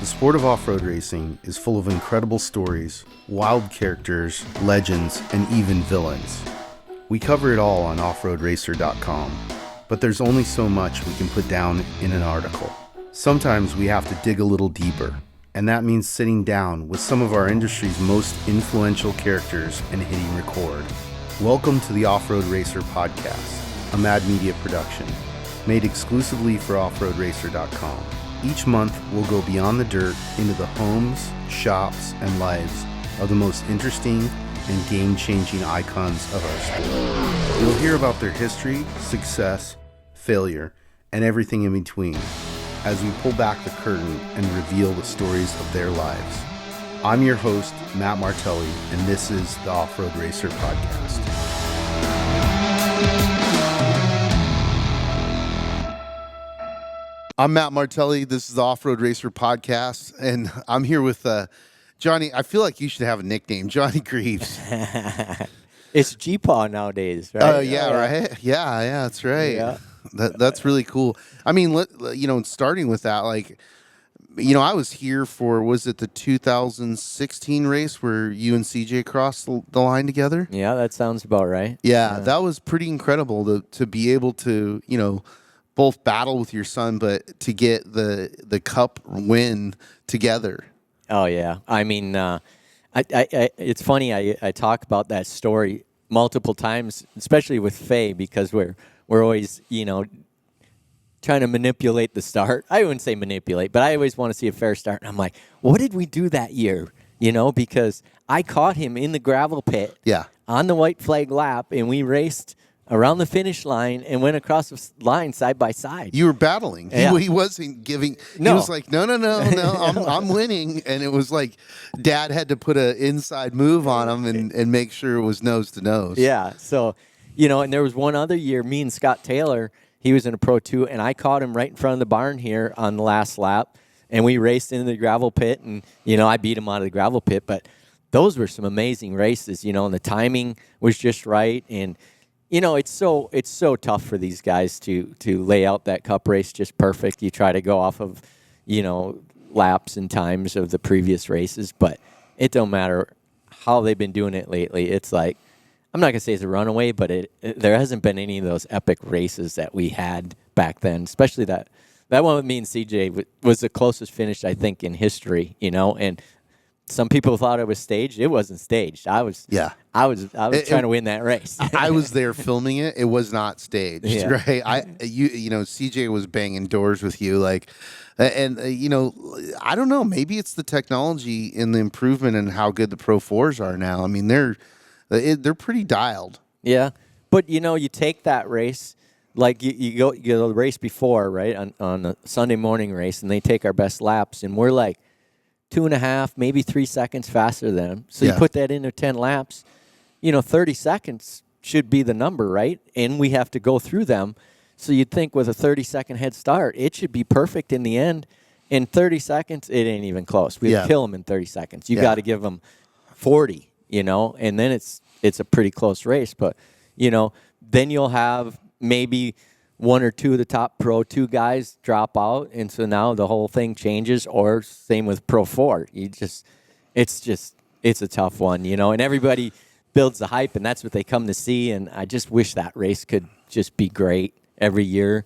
The sport of off-road racing is full of incredible stories, wild characters, legends, and even villains. We cover it all on offroadracer.com, but there's only so much we can put down in an article. Sometimes we have to dig a little deeper, and that means sitting down with some of our industry's most influential characters and hitting record. Welcome to the Off-Road Racer podcast, a Mad Media production, made exclusively for offroadracer.com. Each month, we'll go beyond the dirt into the homes, shops, and lives of the most interesting and game-changing icons of our sport. You'll hear about their history, success, failure, and everything in between as we pull back the curtain and reveal the stories of their lives. I'm your host, Matt Martelli, and this is the Off-Road Racer podcast. I'm Matt Martelli. This is the Off-Road Racer podcast, and I'm here with Johnny. I feel like you should have a nickname, Johnny Greaves. It's G-Paw nowadays, right? Oh, yeah, right? Yeah, that's right. Yeah. That's really cool. I mean, starting with that, I was here for, was it the 2016 race where you and CJ crossed the line together? Yeah, that sounds about right. Yeah, that was pretty incredible to be able to, both battle with your son, but to get the cup win together. Oh yeah, I mean, it's funny. I talk about that story multiple times, especially with Faye, because we're always trying to manipulate the start. I wouldn't say manipulate, but I always want to see a fair start. And I'm like, what did we do that year? Because I caught him in the gravel pit, on the white flag lap, and we raced around the finish line and went across the line side by side. You were battling. Yeah. He wasn't giving. No. He was like, no, I'm winning. And it was like Dad had to put an inside move on him and make sure it was nose to nose. Yeah. So, and there was one other year, me and Scott Taylor, he was in a Pro 2, and I caught him right in front of the barn here on the last lap. And we raced into the gravel pit, and, I beat him out of the gravel pit. But those were some amazing races, and the timing was just right. And it's so tough for these guys to lay out that cup race just perfect. You try to go off of, laps and times of the previous races, but it don't matter how they've been doing it lately. It's like, I'm not going to say it's a runaway, but there hasn't been any of those epic races that we had back then, especially that one with me and CJ was the closest finish, I think, in history, and some people thought it was staged. It wasn't staged. I was trying to win that race. I was there filming it. It was not staged, right? CJ was banging doors with you, I don't know. Maybe it's the technology and the improvement and how good the Pro 4s are now. I mean, they're pretty dialed. Yeah, but you take that race, like you go the race before, right, on a Sunday morning race, and they take our best laps, and we're like 2.5, maybe 3 seconds faster than them. So you put that into 10 laps, 30 seconds should be the number, right? And we have to go through them. So you'd think with a 30-second head start, it should be perfect in the end. In 30 seconds, it ain't even close. We'd kill them in 30 seconds. You got to give them 40, and then it's a pretty close race. But, then you'll have maybe one or two of the top Pro 2 guys drop out, and so now the whole thing changes, or same with Pro 4. It's a tough one, and everybody builds the hype, and that's what they come to see, and I just wish that race could just be great every year.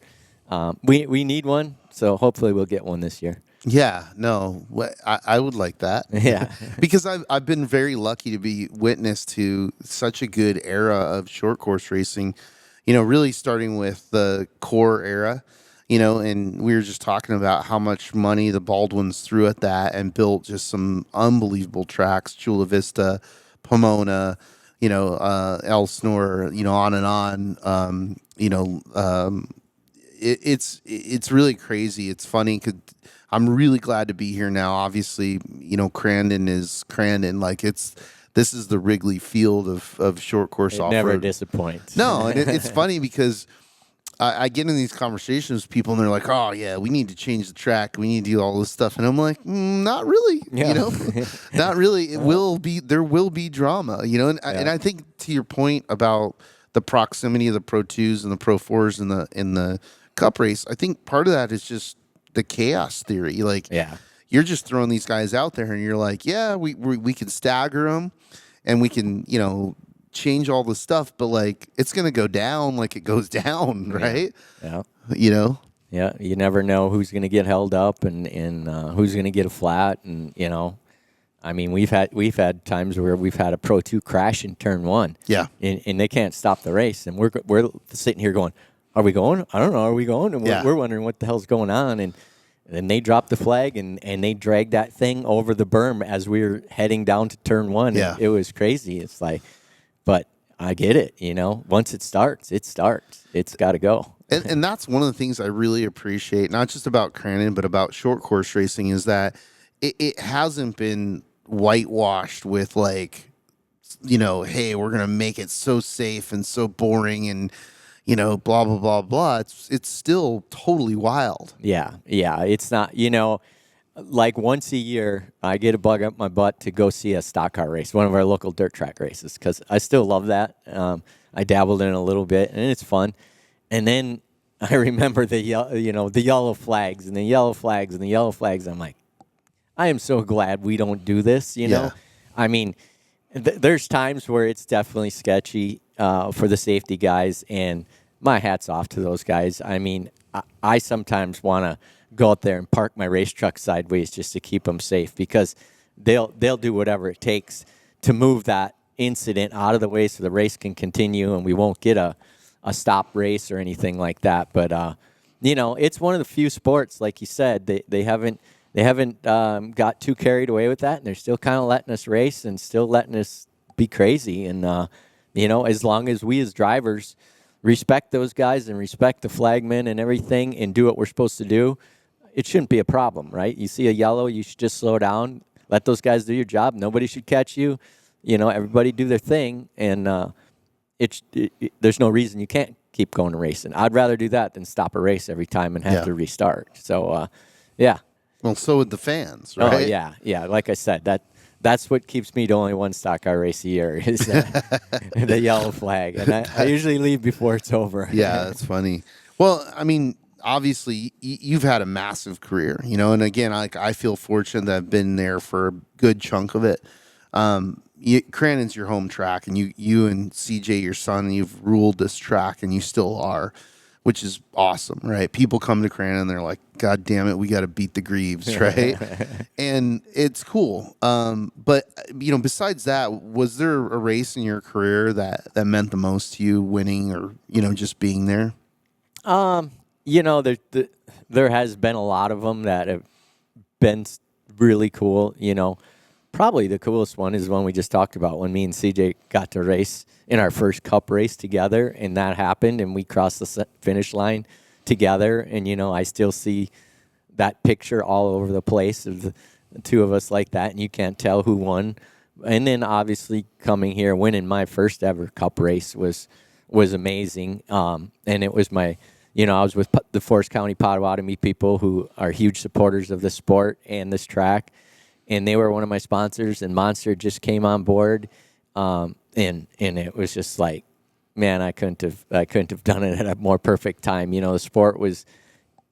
We need one, so hopefully we'll get one this year. Yeah, no, I would like that. Yeah. Because I've been very lucky to be witness to such a good era of short course racing, really starting with the core era, and we were just talking about how much money the Baldwins threw at that and built just some unbelievable tracks, Chula Vista, Pomona, Elsinore, on and on. It's really crazy. It's funny because I'm really glad to be here now. Obviously, Crandon is Crandon. This is the Wrigley Field of short course off-road. Never disappoints. No, and it's funny because I get in these conversations with people and they're like, "Oh yeah, we need to change the track. We need to do all this stuff," and I'm like, "Not really. Not really. There will be drama. And I think to your point about the proximity of the Pro 2s and the Pro 4s in the Cup race, I think part of that is just the chaos theory. you're just throwing these guys out there, and you're like, yeah, we can stagger them, and we can, change all the stuff, but like it's gonna go down like it goes down, right? Yeah. Yeah, you never know who's going to get held up and who's going to get a flat, and I mean, we've had times where we've had a Pro 2 crash in turn 1. Yeah. And they can't stop the race, and we're sitting here going, "Are we going? I don't know. Are we going?" And we're wondering what the hell's going on, and then they dropped the flag and they dragged that thing over the berm as we were heading down to turn 1. Yeah. It was crazy. It's like, but I get it. Once it starts. It's got to go. And that's one of the things I really appreciate, not just about Crandon, but about short course racing, is that it hasn't been whitewashed with like, hey, we're going to make it so safe and so boring and, blah, blah, blah, blah. It's still totally wild. Yeah. It's not, like once a year, I get a bug up my butt to go see a stock car race, one of our local dirt track races, because I still love that. I dabbled in it a little bit, and it's fun. And then I remember the yellow flags and the yellow flags and the yellow flags. I'm like, I am so glad we don't do this. Yeah. I mean, there's times where it's definitely sketchy for the safety guys, and my hat's off to those guys. I mean, I sometimes want to go out there and park my race truck sideways just to keep them safe, because they'll do whatever it takes to move that incident out of the way so the race can continue and we won't get a stop race or anything like that. But it's one of the few sports, like you said, they haven't got too carried away with that, and they're still kind of letting us race and still letting us be crazy. And as long as we as drivers respect those guys and respect the flagmen and everything and do what we're supposed to do, it shouldn't be a problem, right? You see a yellow, you should just slow down, let those guys do your job. Nobody should catch you. Everybody do their thing, and there's no reason you can't keep going to racing. I'd rather do that than stop a race every time and have to restart. So, yeah. Well, so would the fans, right? Oh, yeah. Like I said, that's what keeps me to only one stock car race a year is the yellow flag, and I usually leave before it's over. Yeah, that's funny. Well, I mean, obviously, you've had a massive career, and again, I feel fortunate that I've been there for a good chunk of it. Crandon's your home track, and you and CJ, your son, you've ruled this track, and you still are, which is awesome, right? People come to Crandon, and they're like, God damn it, we got to beat the Greaves, right? And it's cool. But, besides that, was there a race in your career that meant the most to you, winning or, just being there? There has been a lot of them that have been really cool, Probably the coolest one is the one we just talked about, when me and CJ got to race in our first cup race together, and that happened, and we crossed the finish line together. And, I still see that picture all over the place of the two of us like that, and you can't tell who won. And then obviously coming here, winning my first ever cup race was amazing. And it was I was with the Forest County Potawatomi people, who are huge supporters of the sport and this track. And they were one of my sponsors, and Monster just came on board, and it was just like, man, I couldn't have done it at a more perfect time. The sport was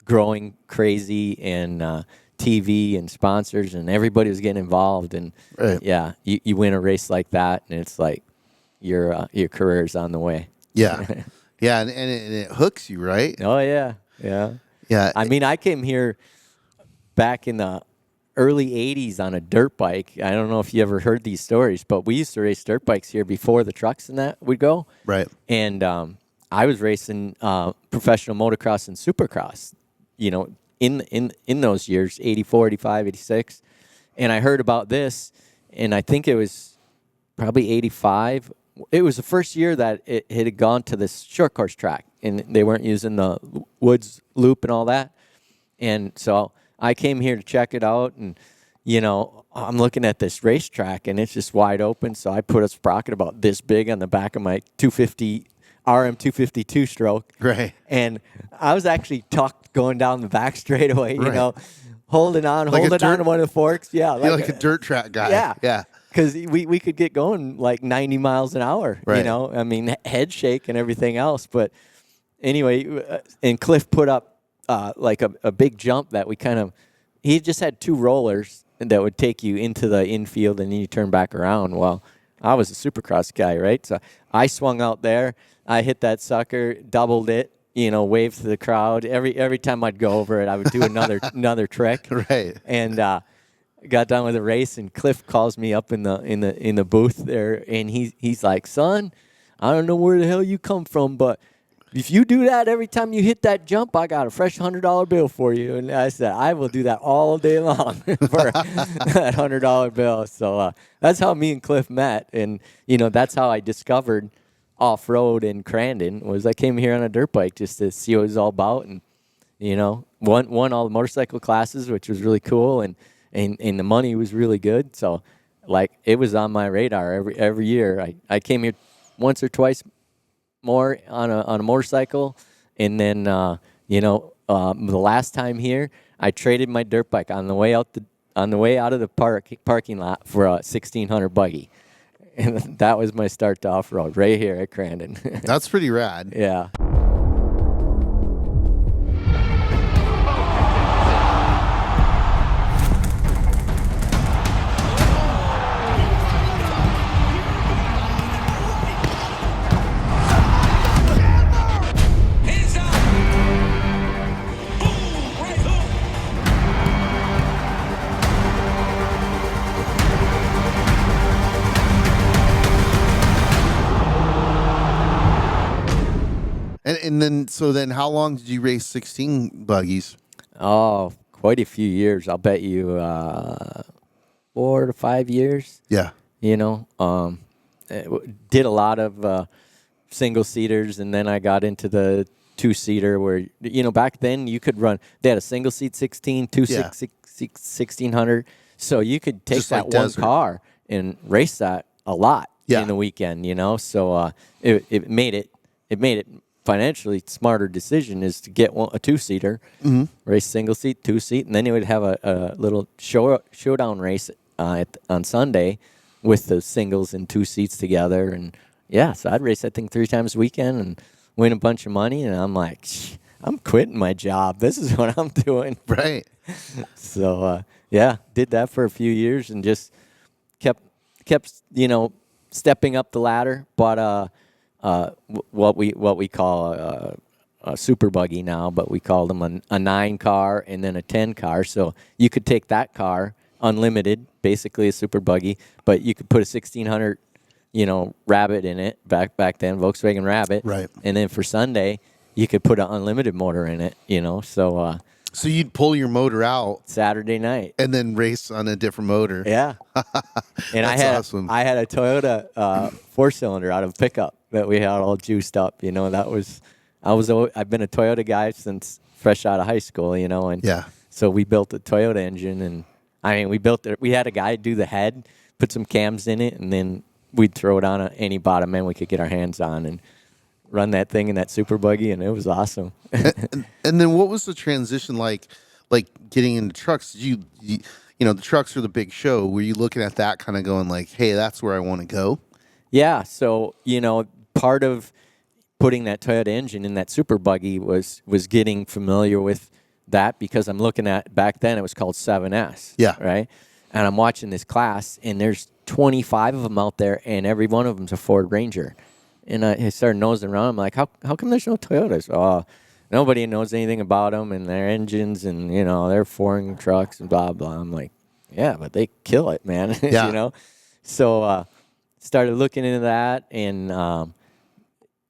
growing crazy, and TV and sponsors, and everybody was getting involved. And yeah, you win a race like that, and it's like your career's on the way. Yeah, yeah, and it hooks you, right? Oh yeah. I mean, I came here back in the early 80s on a dirt bike. I don't know if you ever heard these stories, but we used to race dirt bikes here before the trucks and that would go. Right. And I was racing professional motocross and supercross, in those years, 84, 85, 86. And I heard about this, and I think it was probably 85. It was the first year that it had gone to this short course track, and they weren't using the woods loop and all that. And so I came here to check it out, and, I'm looking at this racetrack, and it's just wide open. So I put a sprocket about this big on the back of my 250 RM 252 stroke. Right. And I was actually going down the back straightaway, holding on to one of the forks. Yeah. Like a dirt track guy. Yeah. Yeah. Because we could get going like 90 miles an hour, right. I mean, head shake and everything else. But anyway, and Cliff put up like a big jump that we kind of he just had 2 rollers that would take you into the infield and then you turn back around. Well, I was a supercross guy, right? So I swung out there. I hit that sucker, doubled it, waved to the crowd. Every time I'd go over it, I would do another trick. Right. And got done with the race, and Cliff calls me up in the booth there, and he's like, "Son, I don't know where the hell you come from, but if you do that every time you hit that jump, I got a fresh $100 bill for you." And I said, "I will do that all day long for that $100 bill." So that's how me and Cliff met, and that's how I discovered off-road in Crandon. Was I came here on a dirt bike just to see what it was all about, and won all the motorcycle classes, which was really cool, and the money was really good. So like it was on my radar every year. I came here once or twice more on a motorcycle, and then the last time here, I traded my dirt bike on the way out of the parking lot for a 1600 buggy, and that was my start to off road right here at Crandon. That's pretty rad. Yeah. So then how long did you race 16 buggies? Oh, quite a few years. I'll bet you 4 to 5 years. Yeah. Did a lot of single seaters, and then I got into the 2-seater where, back then you could run. They had a single seat 16, 1600. So you could take Just that like one desert. car and race that a lot in the weekend, So it made it financially smarter decision is to get a 2-seater, race single seat, 2-seat, and then you would have a little showdown race on Sunday with the singles and 2 seats together. And so I'd race, I think, 3 times a weekend and win a bunch of money. And I'm like, I'm quitting my job. This is what I'm doing. Right. So, did that for a few years and just kept stepping up the ladder. Bought what we call a super buggy now, but we call them a 9 car and then a 10 car. So you could take that car unlimited, basically a super buggy, but you could put a 1600, Rabbit in it back then, Volkswagen Rabbit. Right. And then for Sunday, you could put an unlimited motor in it, So So you'd pull your motor out Saturday night and then race on a different motor. Yeah. And Awesome. I had a Toyota 4-cylinder out of a pickup that we had all juiced up. I've been a Toyota guy since fresh out of high school, and so we built a Toyota engine, and we built it. We had a guy do the head, put some cams in it, and then we'd throw it on any bottom end we could get our hands on and run that thing in that super buggy, and it was awesome. and then what was the transition like getting into trucks? Did you the trucks are the big show. Were you looking at that kind of going like, hey, that's where I want to go? Yeah. So, part of putting that Toyota engine in that super buggy was getting familiar with that, because I'm looking at, back then it was called 7S. Yeah. Right. And I'm watching this class, and there's 25 of them out there, and every one of them's a Ford Ranger. And I started nosing around. I'm like, how come there's no Toyotas? Oh, nobody knows anything about them and their engines, and they're foreign trucks and blah blah. I'm like, yeah, but they kill it, man. Yeah. So started looking into that, and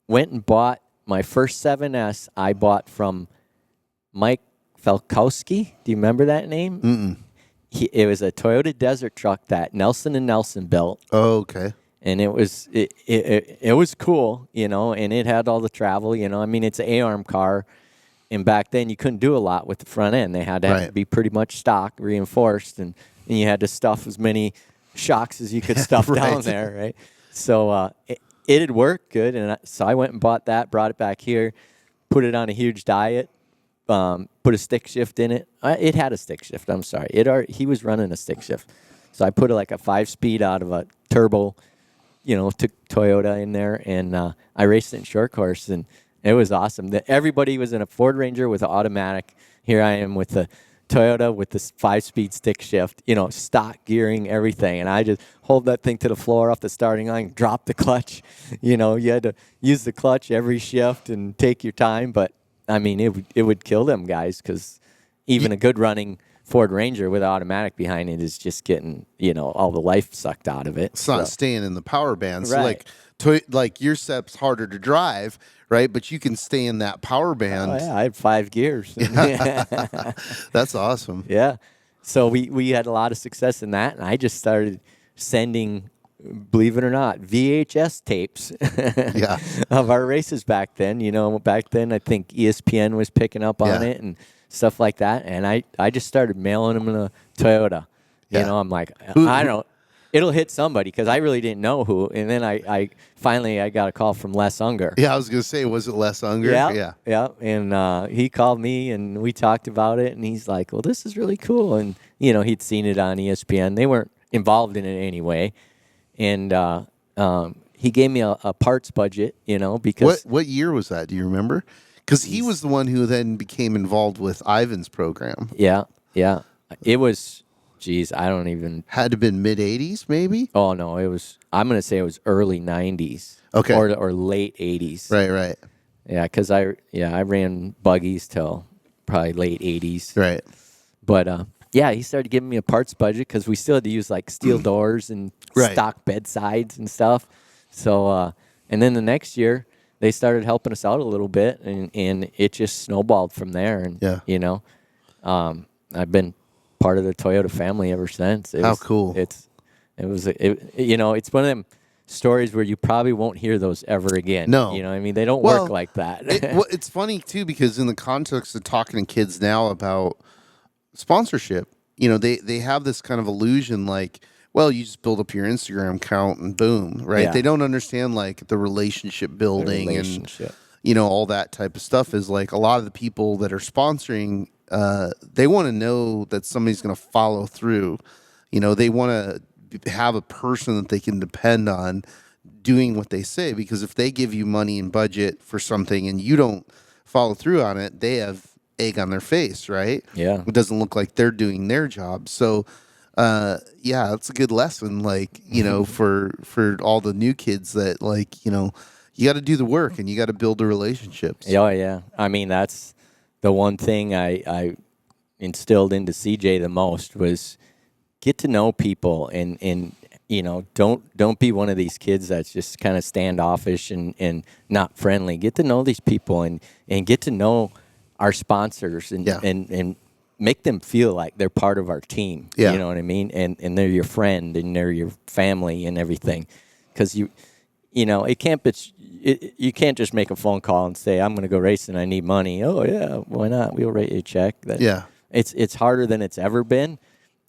went and bought my first 7S. I bought from Mike Falkowski. Do you remember that name? Mm-mm. It was a Toyota Desert truck that Nelson & Nelson built. Oh, okay. And it was cool, and it had all the travel, it's an A-arm car, and back then you couldn't do a lot with the front end. They had to have to be pretty much stock, reinforced, and you had to stuff as many shocks as you could stuff down there, right? So it had worked good, and so I went and bought that, brought it back here, put it on a huge diet, put a stick shift in it. It had a stick shift, I'm sorry. He was running a stick shift. So I put a 5-speed out of a turbo, took Toyota in there, and I raced it in short course, and it was awesome. Everybody was in a Ford Ranger with an automatic. Here I am with the Toyota with this 5-speed stick shift, stock gearing, everything. And I just hold that thing to the floor off the starting line, drop the clutch. You had to use the clutch every shift and take your time. But, I mean, it would kill them guys because even a good running Ford Ranger with automatic behind it is just getting, all the life sucked out of it. It's not staying in the power band. So Right. like your step's harder to drive, right? But you can stay in that power band. Oh, yeah, I had 5 gears. That's awesome. Yeah. So we had a lot of success in that, and I just started sending, believe it or not, VHS tapes Yeah. of our races back then. Back then I think ESPN was picking up on Yeah. it and stuff like that, and I just started mailing them in a Toyota. Yeah. I'm like, I don't. It'll hit somebody because I really didn't know who, and then I finally got a call from Les Unger. Yeah, I was gonna say, was it Les Unger? Yeah. And he called me and we talked about it, and he's like, "Well, this is really cool." And he'd seen it on ESPN. They weren't involved in it anyway, and he gave me a parts budget. Because What year was that? Do you remember? Because he was the one who then became involved with Ivan's program. Yeah. It was. Geez, I don't even. Had to have been mid-'80s, maybe? Oh, no, it was. I'm going to say it was early 90s. Okay. Or late 80s. Right. Yeah, because I ran buggies till probably late 80s. Right. But, he started giving me a parts budget because we still had to use, like, steel doors and Right. stock bedsides and stuff. So, and then the next year, they started helping us out a little bit, and it just snowballed from there. And, I've been part of the Toyota family ever since. How cool. It's one of them stories where you probably won't hear those ever again. No. I mean, they don't work like that. It's funny, too, because in the context of talking to kids now about sponsorship, they have this kind of illusion like, well, you just build up your Instagram account and boom, right? Yeah. They don't understand, like, the relationship building and, all that type of stuff is like a lot of the people that are sponsoring, they want to know that somebody's going to follow through. They want to have a person that they can depend on doing what they say, because if they give you money and budget for something and you don't follow through on it, they have egg on their face, right? Yeah. It doesn't look like they're doing their job. So, that's a good lesson, like, for all the new kids that, like, you got to do the work and you got to build the relationships. Oh, yeah. I mean, that's the one thing I instilled into CJ the most was get to know people and don't be one of these kids that's just kind of standoffish and not friendly. Get to know these people and get to know our sponsors and make them feel like they're part of our team. Yeah. You know what I mean? And they're your friend and they're your family and everything. Because it can't be. You can't just make a phone call and say, I'm going to go racing, I need money. Oh, yeah, why not? We'll write you a check. It's harder than it's ever been.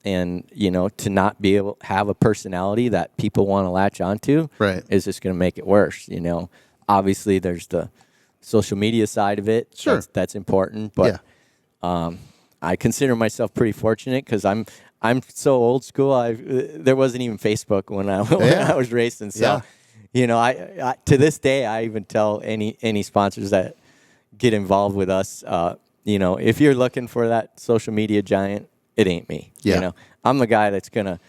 And, to not be able to have a personality that people want to latch onto is just going to make it worse. Obviously there's the social media side of it. Sure. That's important. But I consider myself pretty fortunate because I'm so old school. There wasn't even Facebook when I was racing. So. I to this day, I even tell any sponsors that get involved with us, if you're looking for that social media giant, it ain't me. Yeah. I'm the guy that's going to,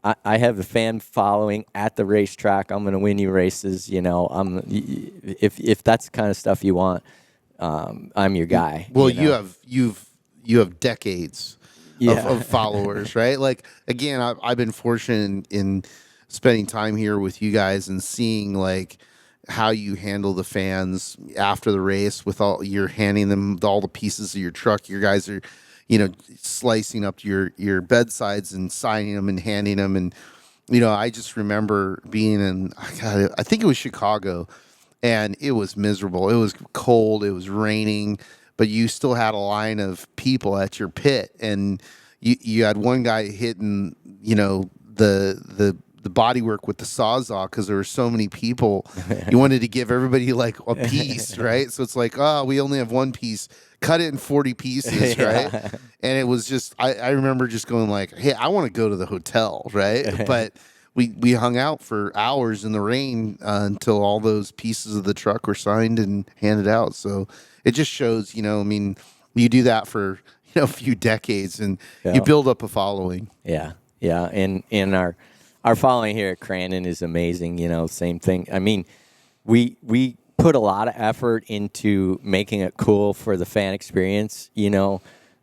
I have a fan following at the racetrack. I'm going to win you races. If that's the kind of stuff you want, I'm your guy. Well, you have decades of followers, right? Like, again, I've been fortunate in spending time here with you guys and seeing like how you handle the fans after the race with you're handing them all the pieces of your truck. You guys are, slicing up your bedsides and signing them and handing them. And, I just remember being in, I think it was Chicago, and it was miserable. It was cold. It was raining, but you still had a line of people at your pit, and you had one guy hitting, the bodywork with the Sawzall because there were so many people. You wanted to give everybody like a piece, right? So it's like, we only have one piece. Cut it in 40 pieces, right? And it was just, I remember just going like, hey, I want to go to the hotel, right? But we hung out for hours in the rain until all those pieces of the truck were signed and handed out. So it just shows, you do that for a few decades, and Yeah. you build up a following. Yeah, yeah, and our following here at Crandon is amazing. Same thing. I mean, we put a lot of effort into making it cool for the fan experience.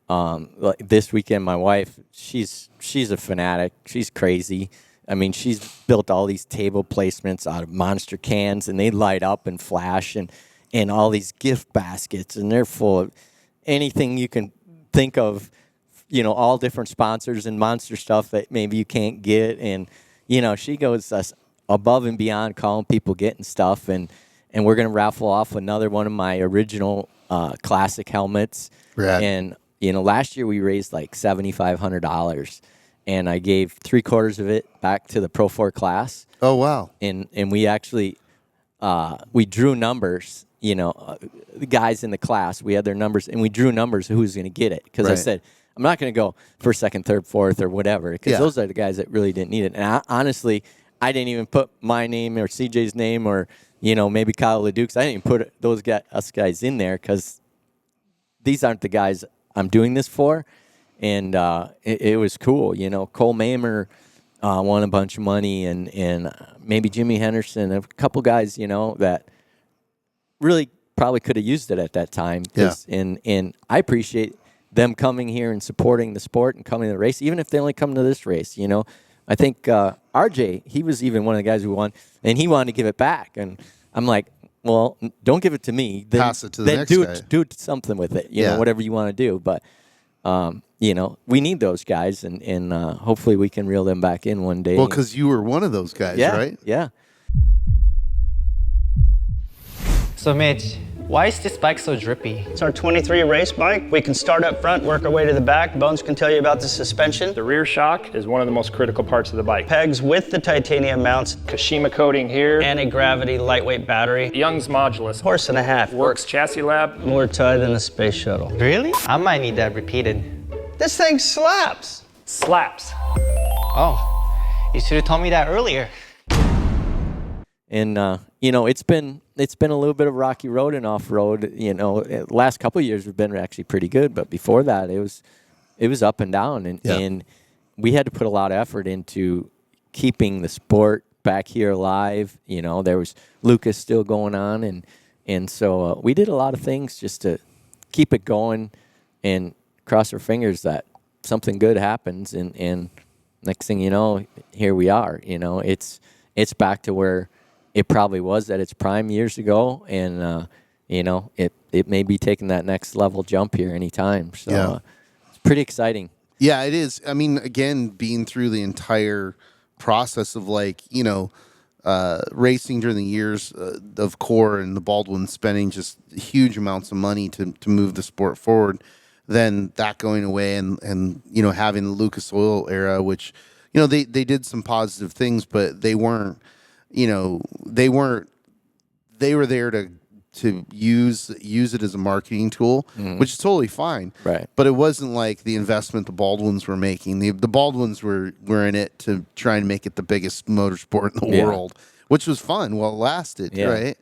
Like this weekend, my wife, she's a fanatic. She's crazy. I mean, she's built all these table placements out of Monster cans, and they light up and flash, and all these gift baskets, and they're full of anything you can think of. All different sponsors and Monster stuff that maybe you can't get, and she goes above and beyond calling people getting stuff, and we're gonna raffle off another one of my original classic helmets. Rad. And last year we raised like $7,500, and I gave 3/4 of it back to the Pro 4 class. Oh, wow. And we actually we drew numbers. The guys in the class, we had their numbers, and we drew numbers of who's going to get it. Because I Right. said, I'm not going to go first, second, third, fourth, or whatever, because Yeah. those are the guys that really didn't need it. And honestly, I didn't even put my name or CJ's name or maybe Kyle LeDuc's. I didn't even put us guys in there because these aren't the guys I'm doing this for. And it was cool. Cole Mamer won a bunch of money, and maybe Jimmy Henderson, a couple guys, that really probably could have used it at that time. And I appreciate them coming here and supporting the sport and coming to the race, even if they only come to this race. I think RJ, he was even one of the guys who won, and he wanted to give it back. And I'm like, well, don't give it to me. Then, Pass it to the next guy. Do something with it, Yeah. whatever you want to do. But, we need those guys, and hopefully we can reel them back in one day. Well, because you were one of those guys, yeah, right? Yeah. So Mitch, why is this bike so drippy? It's our 23 race bike. We can start up front, work our way to the back. Bones can tell you about the suspension. The rear shock is one of the most critical parts of the bike. Pegs with the titanium mounts. Kashima coating here. Anti-gravity lightweight battery. Young's Modulus. Horse and a half. Works Chassis Lab. More tie than a space shuttle. Really? I might need that repeated. This thing slaps. Slaps. Oh, you should have told me that earlier. And it's been a little bit of rocky road and off road. Last couple of years have been actually pretty good, but before that it was up and down, and we had to put a lot of effort into keeping the sport back here alive. There was Lucas still going on, and so we did a lot of things just to keep it going and cross our fingers that something good happens. And next thing you know, here we are. It's back to where it probably was at its prime years ago, and it may be taking that next level jump here anytime. So it's pretty exciting. Yeah, it is. I mean, again, being through the entire process of racing during the years of Core and the Baldwin spending just huge amounts of money to move the sport forward, then that going away and having the Lucas Oil era, which they did some positive things, but they weren't. They were there to use it as a marketing tool, which is totally fine. Right. But it wasn't like the investment the Baldwins were making. The Baldwins were in it to try and make it the biggest motorsport in the world, which was fun while it lasted, right?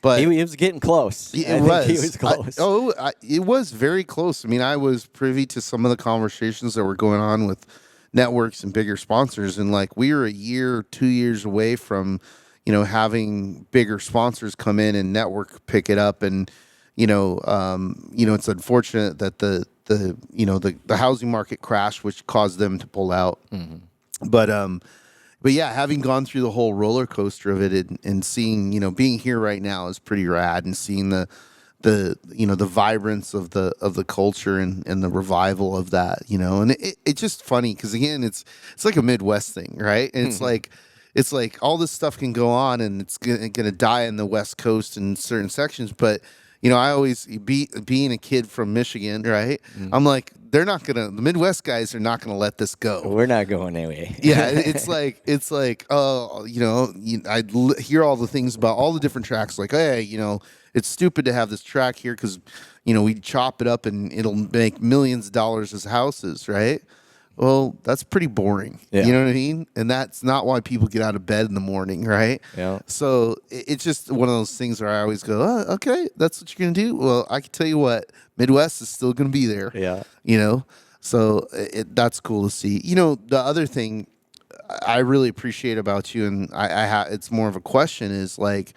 But He was getting close. it I was. think he was close. It was very close. I mean, I was privy to some of the conversations that were going on with networks and bigger sponsors, and we were a year, 2 years away from having bigger sponsors come in and network pick it up. And it's unfortunate that the housing market crashed, which caused them to pull out. But yeah, having gone through the whole roller coaster of it and seeing being here right now is pretty rad, and seeing the vibrance of the culture and the revival of that, and it's just funny because again, it's like a Midwest thing, right? And it's like all this stuff can go on and it's gonna die in the West Coast in certain sections, but I always being a kid from Michigan, right? I'm like, the Midwest guys are not gonna let this go. We're not going anyway. Yeah, it's like I hear all the things about all the different tracks, like, hey, it's stupid to have this track here because we chop it up and it'll make millions of dollars as houses, right? Well, that's pretty boring. Yeah. You know what I mean? And that's not why people get out of bed in the morning, right? Yeah. So it's just one of those things where I always go, oh, okay, that's what you're going to do. Well, I can tell you what, Midwest is still going to be there. Yeah. You know? So that's cool to see. You know, the other thing I really appreciate about you, and it's more of a question, is like,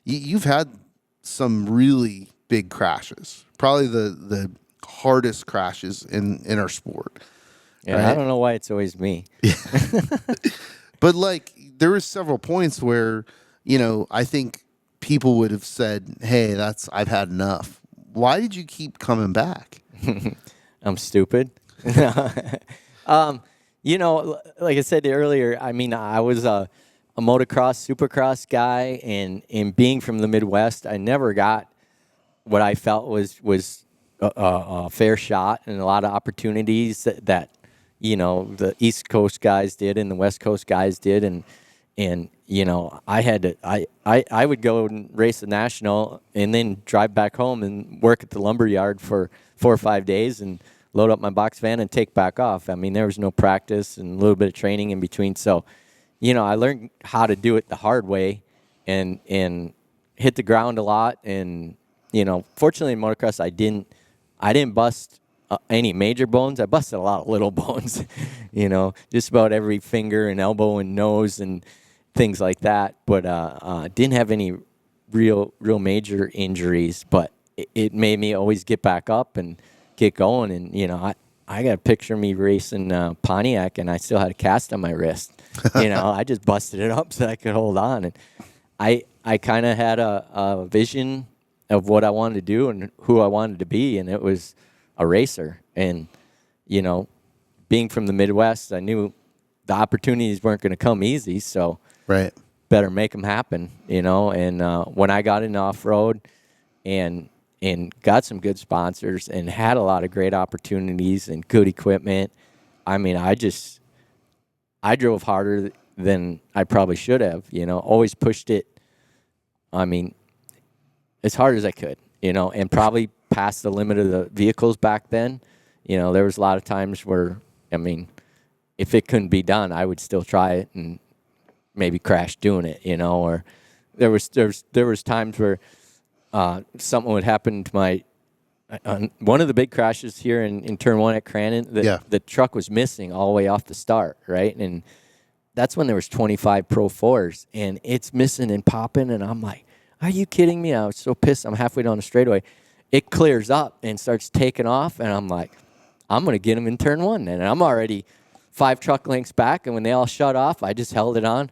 you've had some really big crashes, probably the hardest crashes in our sport. Yeah, Right. I don't know why it's always me. But like there were several points where, you know, I think people would have said, "Hey, I've had enough." Why did you keep coming back? I'm stupid. You know, like I said earlier, I mean, I was a motocross, supercross guy, and being from the Midwest, I never got what I felt was a fair shot and a lot of opportunities that you know the East Coast guys did and the West Coast guys did, and you know I had to I would go and race the national and then drive back home and work at the lumber yard for 4 or 5 days and load up my box van and take back off. I mean, there was no practice and a little bit of training in between, so you know I learned how to do it the hard way and hit the ground a lot. And you know, fortunately in motocross I didn't bust any major bones. I busted a lot of little bones, you know, just about every finger and elbow and nose and things like that. But didn't have any real major injuries. But it made me always get back up and get going. And you know, I got a picture of me racing Pontiac, and I still had a cast on my wrist. You know, I just busted it up so I could hold on. And I kind of had a vision of what I wanted to do and who I wanted to be, and it was a racer. And you know, being from the Midwest, I knew the opportunities weren't going to come easy, so Right. better make them happen, you know. And when I got into off-road and got some good sponsors and had a lot of great opportunities and good equipment, I mean, I drove harder than I probably should have, you know, always pushed it, I mean, as hard as I could, you know, and probably past the limit of the vehicles back then. You know, there was a lot of times where, I mean, if it couldn't be done, I would still try it and maybe crash doing it, you know. Or there was times where something would happen to my on one of the big crashes here in turn one at Crandon. The truck was missing all the way off the start, right? And that's when there was 25 Pro 4s, and it's missing and popping, and I'm like, are you kidding me? I was so pissed. I'm halfway down the straightaway. It clears up and starts taking off, and I'm like, I'm going to get him in turn one. And I'm already 5 truck lengths back, and when they all shut off, I just held it on,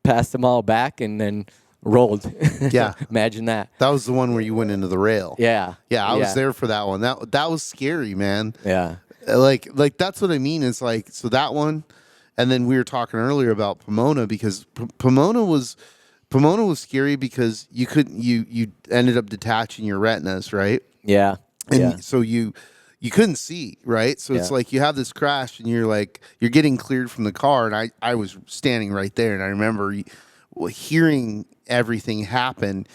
passed them all back, and then rolled. Yeah. Imagine that. That was the one where you went into the rail. Yeah. Yeah, I was there for that one. That was scary, man. Yeah. Like that's what I mean. It's like, so that one, and then we were talking earlier about Pomona, because Pomona was scary because you ended up detaching your retinas, right? Yeah. And so you couldn't see, right? So it's like you have this crash and you're getting cleared from the car, and I was standing right there, and I remember hearing everything happen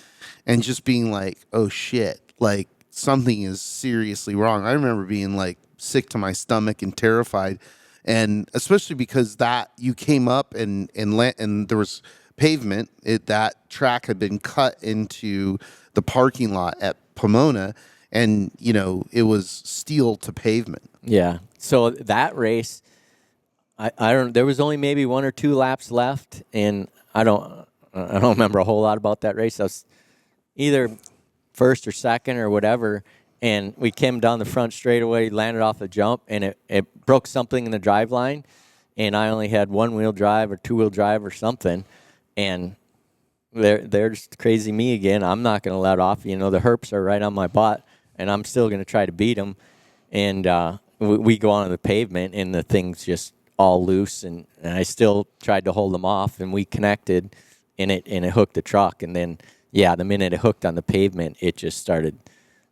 and just being like, oh shit, like something is seriously wrong. I remember being like sick to my stomach and terrified, and especially because that you came up and there was pavement. That track had been cut into the parking lot at Pomona, and you know it was steel to pavement. Yeah. So that race, I don't. There was only maybe 1 or 2 laps left, and I don't remember a whole lot about that race. I was either first or second or whatever, and we came down the front straightaway, landed off the jump, and it broke something in the drive line, and I only had 1-wheel drive or 2-wheel drive or something, and there's crazy me again. I'm not going to let off. You know, the herps are right on my butt, and I'm still going to try to beat them. And we go onto the pavement, and the thing's just all loose, and I still tried to hold them off, and we connected, and it hooked the truck. And then, yeah, the minute it hooked on the pavement, it just started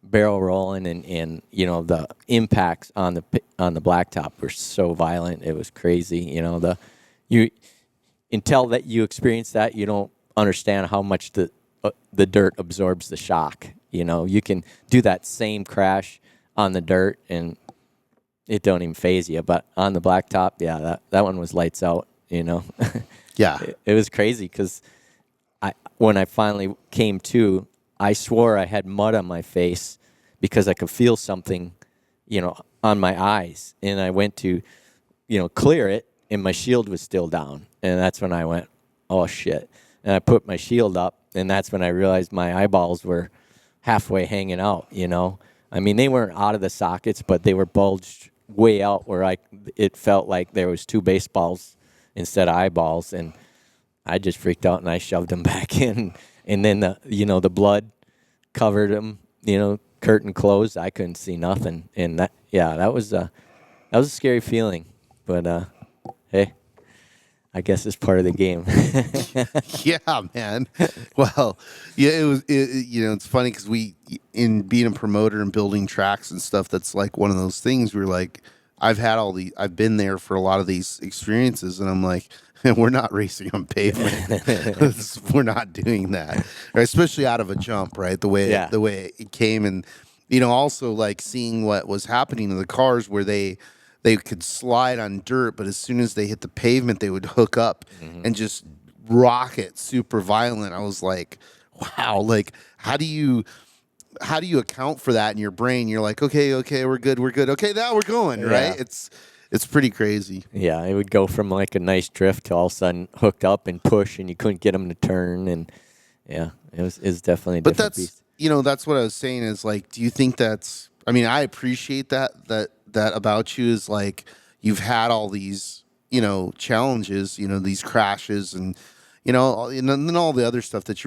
barrel rolling, and you know, the impacts on the blacktop were so violent. It was crazy. You know, until that you experience that, you don't understand how much the dirt absorbs the shock. You know, you can do that same crash on the dirt, and it don't even phase you. But on the blacktop, yeah, that one was lights out. You know, Yeah. it was crazy because when I finally came to, I swore I had mud on my face because I could feel something, on my eyes, and I went to, clear it, and my shield was still down, and that's when I went, oh shit, and I put my shield up, and that's when I realized my eyeballs were halfway hanging out. I mean, they weren't out of the sockets, but they were bulged way out where it felt like there was two baseballs instead of eyeballs, and I just freaked out and I shoved them back in, and then the blood covered them. Curtain closed. I couldn't see nothing, and that was a scary feeling. But hey, I guess it's part of the game. Yeah, man. Well, yeah, it was. It's funny because in being a promoter and building tracks and stuff, that's like one of those things where like I've been there for a lot of these experiences, and I'm like, we're not racing on pavement. We're not doing that, right? Especially out of a jump, right? The way it came, and also like seeing what was happening to the cars where they could slide on dirt, but as soon as they hit the pavement, they would hook up and just rocket super violent. I was like, wow, like how do you account for that in your brain? You're like, okay, we're good. Okay, now we're going, right? It's pretty crazy. Yeah, it would go from like a nice drift to all of a sudden hooked up and push, and you couldn't get them to turn, and yeah, it was definitely a different beast. That's what I was saying is like, do you think that's? I mean, I appreciate that about you is like you've had all these challenges, these crashes, and and then all the other stuff that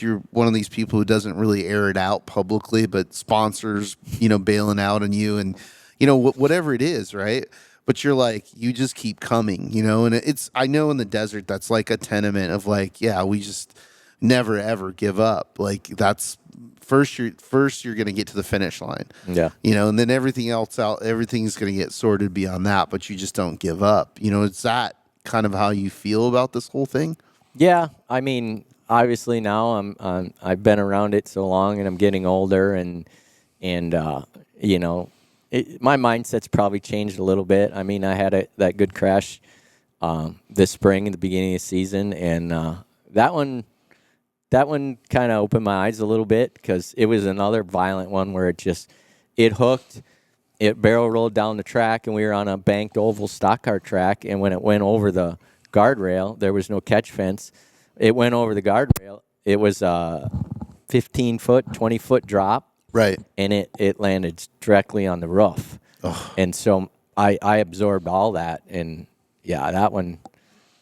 you're one of these people who doesn't really air it out publicly, but sponsors bailing out on you and whatever it is, right? But you're like, you just keep coming, and I know in the desert that's like a tenement of like, yeah, we just never ever give up. Like that's first you're going to get to the finish line. Yeah. And then everything's going to get sorted beyond that, but you just don't give up. Is that kind of how you feel about this whole thing? Yeah, I mean, obviously now I've been around it so long, and I'm getting older, and my mindset's probably changed a little bit. I mean, I had that good crash this spring at the beginning of the season, and that one kind of opened my eyes a little bit because it was another violent one where it hooked, it barrel rolled down the track, and we were on a banked oval stock car track, and when it went over the guardrail, there was no catch fence. It went over the guardrail. It was a 15-foot, 20-foot drop. Right. And it landed directly on the roof. Ugh. And so I absorbed all that. And, yeah, that one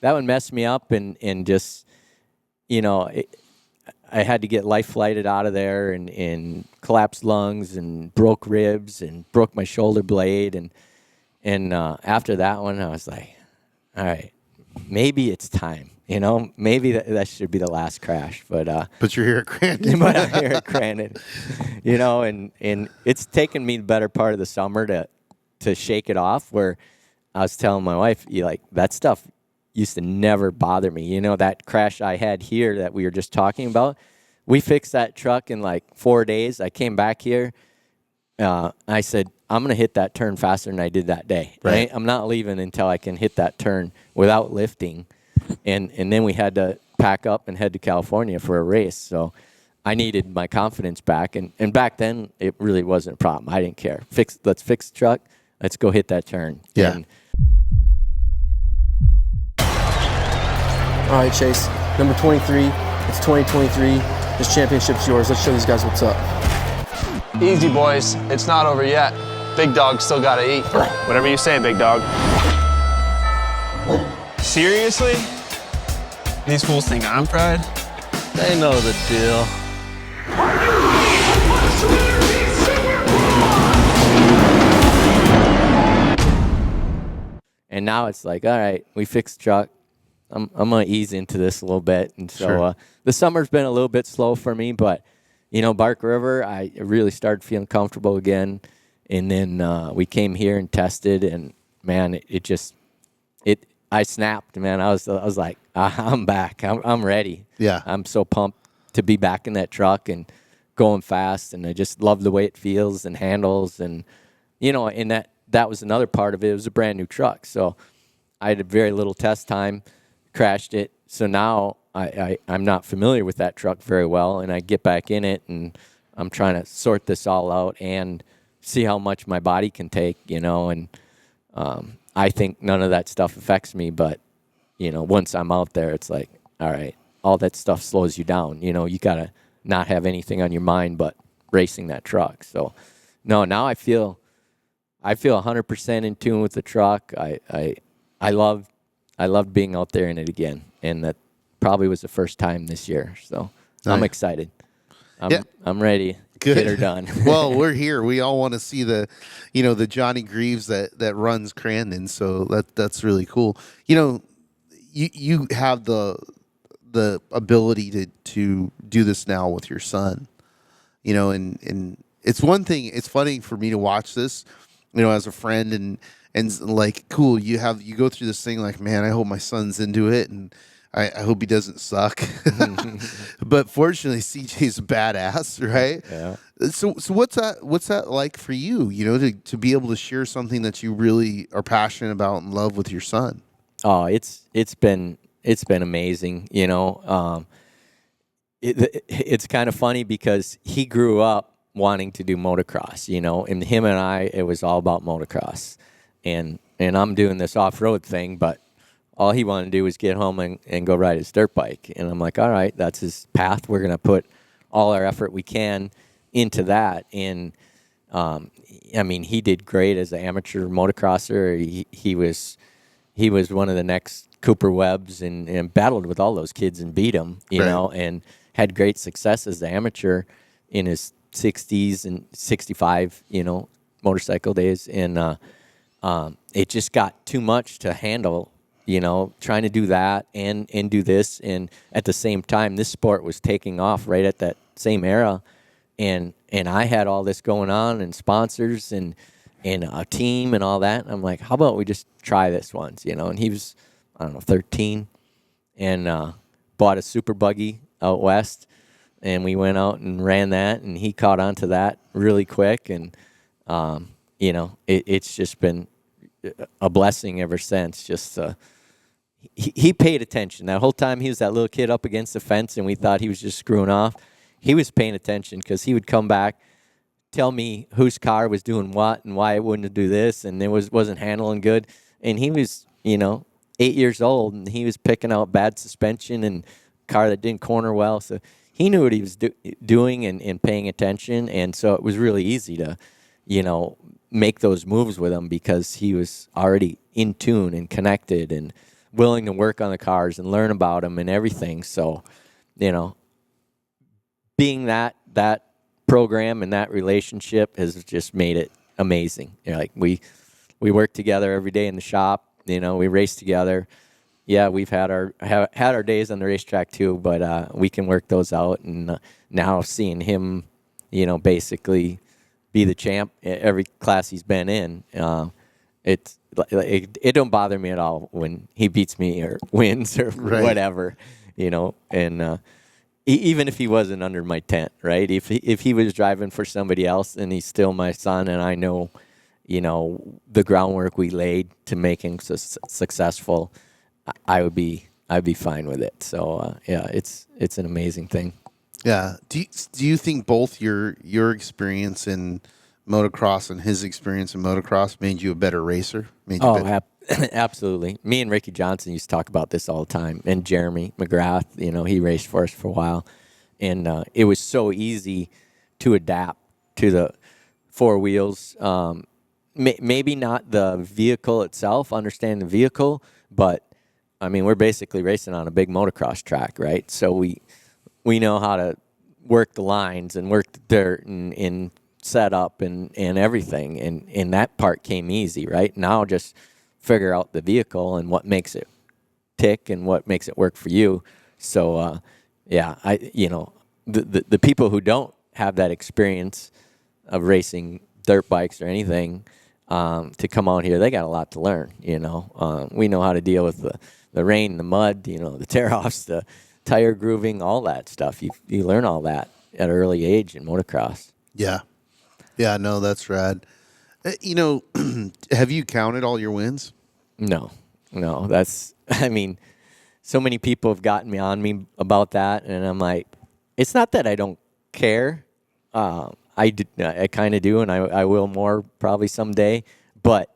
messed me up and just, I had to get life flighted out of there and collapsed lungs and broke ribs and broke my shoulder blade. And after that one, I was like, all right, maybe it's time. Maybe that should be the last crash, but you're here at Crandon. But I'm here at Crandon, and it's taken me the better part of the summer to shake it off. Where I was telling my wife, that stuff used to never bother me. That crash I had here that we were just talking about, we fixed that truck in like 4 days. I came back here. I said, I'm going to hit that turn faster than I did that day. Right. I'm not leaving until I can hit that turn without lifting. And then we had to pack up and head to California for a race. So I needed my confidence back. And back then, it really wasn't a problem. I didn't care. Let's fix the truck. Let's go hit that turn. Yeah. All right, Chase. Number 23. It's 2023. This championship's yours. Let's show these guys what's up. Easy, boys. It's not over yet. Big dog still gotta eat. Whatever you say, big dog. Seriously? These fools think I'm pride? They know the deal. And now it's like, all right, we fixed the truck. I'm going to ease into this a little bit. And so Sure. The summer's been a little bit slow for me, but, Bark River, I really started feeling comfortable again. And then we came here and tested, and, man, I snapped, man. I was like, I'm back. I'm ready. Yeah. I'm so pumped to be back in that truck and going fast, and I just love the way it feels and handles. And, in that was another part of it. It was a brand new truck, so I had very little test time, crashed it. So now I'm not familiar with that truck very well, and I get back in it, and I'm trying to sort this all out and see how much my body can take, and I think none of that stuff affects me, but, once I'm out there, it's like, all right, all that stuff slows you down. You got to not have anything on your mind but racing that truck. So, no, now I feel 100% in tune with the truck. I love being out there in it again, and that probably was the first time this year. So I'm Nice. excited. Yeah. I'm ready. Good. Get her done. Well, we're here. We all want to see the Johnny Greaves that runs Crandon. So that's really cool. You have the ability to do this now with your son. And it's one thing. It's funny for me to watch this, as a friend and like, cool. You go through this thing like, man, I hope my son's into it, and I hope he doesn't suck. But fortunately, CJ's a badass, right? Yeah. So what's that like for you? To be able to share something that you really are passionate about and love with your son. Oh, it's been amazing. It's kind of funny because he grew up wanting to do motocross. And him and I, it was all about motocross, and I'm doing this off-road thing, but all he wanted to do was get home and go ride his dirt bike. And I'm like, all right, that's his path. We're going to put all our effort we can into that. And, he did great as an amateur motocrosser. He was one of the next Cooper Webbs and battled with all those kids and beat them, and had great success as an amateur in his 60s and 65, motorcycle days. And it just got too much to handle, trying to do that and do this. And at the same time, this sport was taking off right at that same era. And I had all this going on and sponsors and a team and all that. And I'm like, how about we just try this once, And he was, 13, and bought a super buggy out west. And we went out and ran that, and he caught on to that really quick. And, it's just been a blessing ever since. Just he paid attention. That whole time he was that little kid up against the fence, and we thought he was just screwing off. He was paying attention because he would come back, tell me whose car was doing what and why it wouldn't do this, and it wasn't handling good. And he was, 8 years old, and he was picking out bad suspension and car that didn't corner well. So he knew what he was doing and paying attention, and so it was really easy to, make those moves with him because he was already in tune and connected and willing to work on the cars and learn about them and everything. So, being that program and that relationship has just made it amazing. We work together every day in the shop. We race together. Yeah, we've had our days on the racetrack too, but we can work those out. And now seeing him, basically be the champ every class he's been in, it don't bother me at all when he beats me or wins or whatever, and even if he wasn't under my tent, right? If he was driving for somebody else and he's still my son, and I know, the groundwork we laid to make him successful, I'd be fine with it. So yeah, it's an amazing thing. Yeah. Do you think both your experience in motocross and his experience in motocross made you a better racer? Absolutely. Me and Ricky Johnson used to talk about this all the time, and Jeremy McGrath. He raced for us for a while, and it was so easy to adapt to the four wheels. Maybe not the vehicle itself, understand the vehicle, but we're basically racing on a big motocross track, right? So we know how to work the lines and work the dirt and set up and everything. And that part came easy, right? Now just figure out the vehicle and what makes it tick and what makes it work for you. So, the people who don't have that experience of racing dirt bikes or anything, to come out here, they got a lot to learn, We know how to deal with the rain, the mud, the tear-offs, the tire grooving, all that stuff. You learn all that at an early age in motocross. Yeah. Yeah, no, that's rad. Have you counted all your wins? No. That's, I mean, so many people have gotten me on me about that, and I'm like, it's not that I don't care. I kind of do, and I will more probably someday. But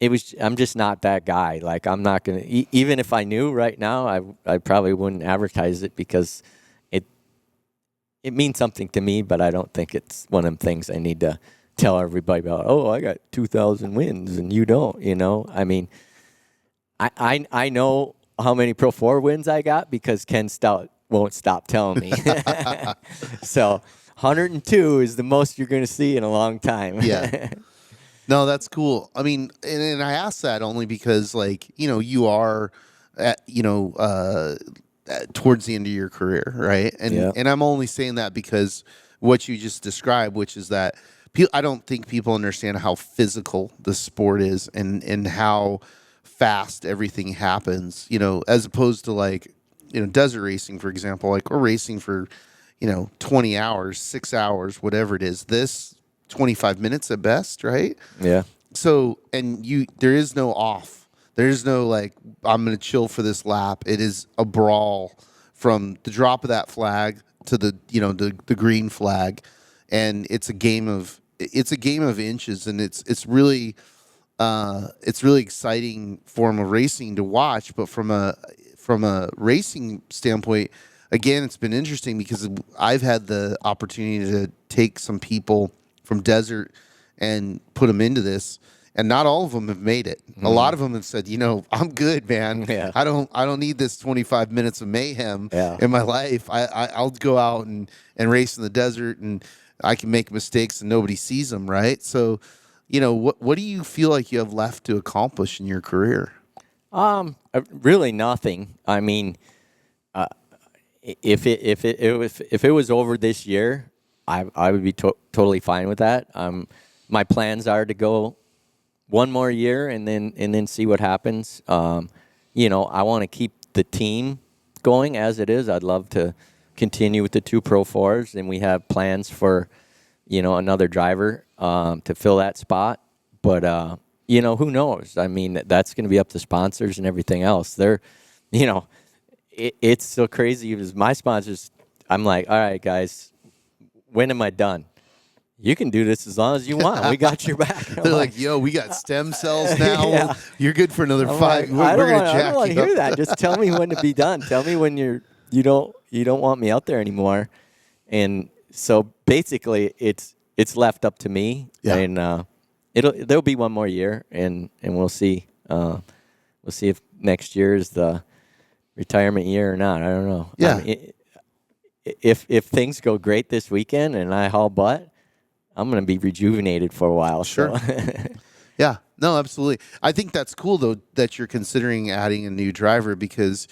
I'm just not that guy. Like, I'm not gonna. Even if I knew right now, I probably wouldn't advertise it because it means something to me. But I don't think it's one of them things I need to tell everybody about. Oh, I got 2,000 wins, and you don't. I mean, I know how many Pro 4 wins I got because Ken Stout won't stop telling me. So 102 is the most you're going to see in a long time. Yeah. No, that's cool. I mean, and I ask that only because, like, you are, towards the end of your career, right? And I'm only saying that because what you just described, which is that I don't think people understand how physical the sport is and how fast everything happens, as opposed to like, desert racing, for example, like we're racing for, 20 hours, 6 hours, whatever it is. This 25 minutes at best, right? Yeah. So, and there is no off. There's no like, I'm going to chill for this lap. It is a brawl from the drop of that flag to the green flag. And it's a game of inches, and it's really exciting form of racing to watch. But from a racing standpoint, again, it's been interesting because I've had the opportunity to take some people from desert and put them into this, and not all of them have made it. A lot of them have said, I'm good, man. Yeah. I don't need this 25 minutes of mayhem Yeah. in my life. I'll go out and race in the desert, and I can make mistakes and nobody sees them, right? So, what do you feel like you have left to accomplish in your career? Really nothing. I mean, if it was over this year, I would be totally fine with that. My plans are to go one more year and then see what happens. I want to keep the team going as it is. I'd love to continue with the 2 Pro 4s, and we have plans for, another driver to fill that spot. But who knows? I mean, that's going to be up to sponsors and everything else. It's so crazy because my sponsors, I'm like, all right, guys, when am I done? You can do this as long as you want. We got your back. They're like, yo, we got stem cells now. Yeah. You're good for another 5. I We're don't going to jack want to you up. hear that. Just tell me when to be done. Tell me when you don't want me out there anymore. And so basically, it's left up to me. Yeah. And there'll be one more year, and we'll see. We'll see if next year is the retirement year or not. I don't know. Yeah. I mean, if things go great this weekend and I haul butt, I'm going to be rejuvenated for a while. Sure. So. Yeah. No, absolutely. I think that's cool, though, that you're considering adding a new driver because,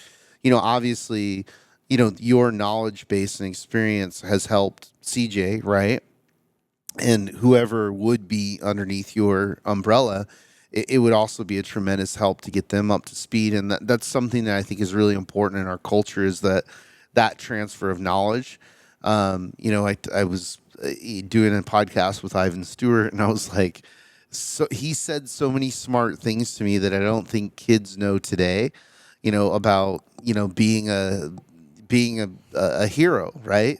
obviously, your knowledge base and experience has helped CJ, right? And whoever would be underneath your umbrella, it would also be a tremendous help to get them up to speed. And that's something that I think is really important in our culture is that transfer of knowledge. I was doing a podcast with Ivan Stewart, and I was like, so he said so many smart things to me that I don't think kids know today, about, being a hero, right?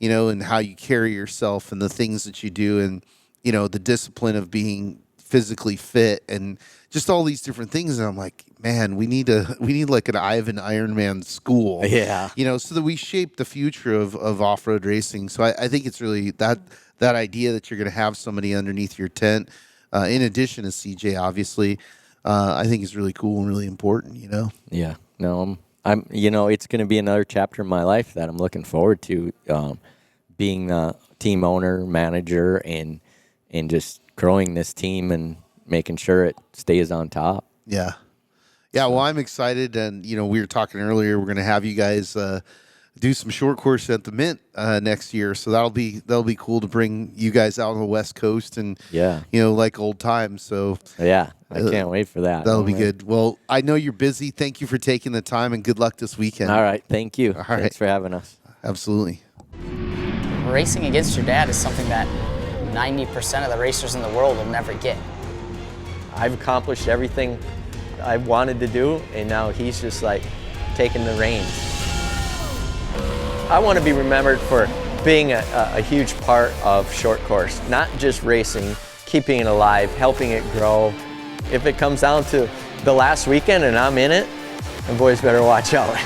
And how you carry yourself and the things that you do and, the discipline of being physically fit and just all these different things. And I'm like, man, we need like an Ivan Ironman school. Yeah. So that we shape the future of off-road racing. So I think it's really that idea that you're going to have somebody underneath your tent, in addition to CJ, obviously, I think is really cool and really important, Yeah. No, I'm it's going to be another chapter in my life that I'm looking forward to, being a team owner, manager, and just growing this team and making sure it stays on top. Yeah. Yeah, well, I'm excited, and we were talking earlier. We're going to have you guys do some short course at the Mint next year, so that'll be cool to bring you guys out on the West Coast and like old times. So yeah, I can't wait for that. That'll be good. Well, I know you're busy. Thank you for taking the time, and good luck this weekend. All right, thank you. All right. Thanks for having us. Absolutely. Racing against your dad is something that 90% of the racers in the world will never get. I've accomplished everything I wanted to do, and now he's just like taking the reins. I want to be remembered for being a huge part of short course, not just racing, keeping it alive, helping it grow. If it comes down to the last weekend and I'm in it, the boys better watch out.